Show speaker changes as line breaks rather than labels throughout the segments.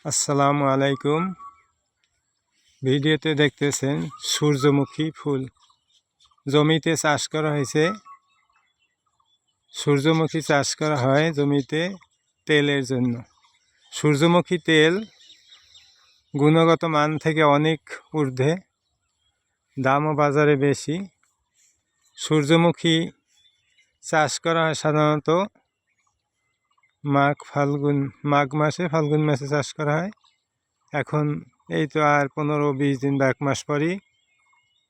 আসসালামু আলাইকুম। ভিডিওতে দেখতেছেন সূর্যমুখী ফুল জমিতে চাষ করা হয়েছে। সূর্যমুখী চাষ করা হয় জমিতে তেলের জন্য। সূর্যমুখী তেল গুণগত মান থেকে অনেক ঊর্ধ্বে, দামও বাজারে বেশি। সূর্যমুখী চাষ করা হয় সাধারণত মাঘ মাসে, ফাল্গুন মাসে চাষ করা হয়। এখন এই তো আর 15-20 দিন বা 1 মাস পরই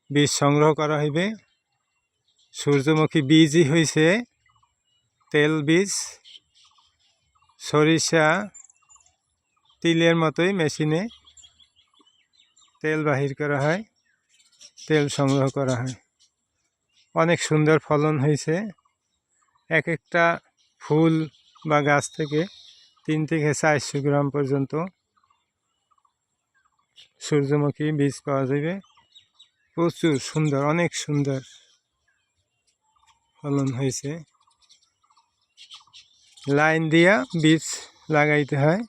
বীজ সংগ্রহ করা হইবে। সূর্যমুখী বীজই হয়েছে তেল বীজ। সরিষা তিলের মতোই মেশিনে তেল বাহির করা হয়, তেল সংগ্রহ করা হয়। অনেক সুন্দর ফলন হয়েছে। এক একটা ফুল বা গাছ থেকে 3 থেকে 400 গ্রাম পর্যন্ত সূর্যমুখী বীজ পাওয়া যাবে। প্রচুর সুন্দর, অনেক সুন্দর ফলন হয়েছে। লাইন দিয়া বীজ লাগাইতে হয়,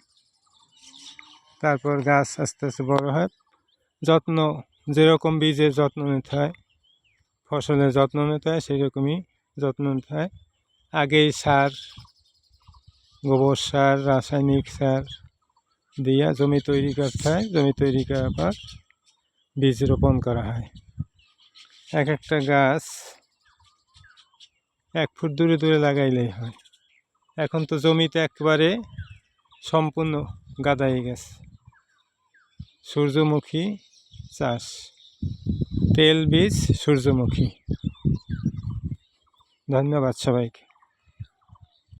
তারপর গাছ আস্তে আস্তে বড় হয়। যত্ন যেরকম বীজের যত্ন নিতে হয়, ফসলের যত্ন নিতে হয়, সেই রকমই যত্ন নিতে হয়। আগেই সার, গোবর সার, রাসায়নিক সার দিয়া জমি তৈরি করতে হয়। জমি তৈরি করার পর বীজ রোপণ করা হয়। এক একটা গাছ 1 ফুট দূরে দূরে লাগাইলেই হয়। এখন তো জমিতে একেবারে সম্পূর্ণ গাদাই গেছে। সূর্যমুখী চাষ, তেল বীজ সূর্যমুখী। ধন্যবাদ সবাইকে।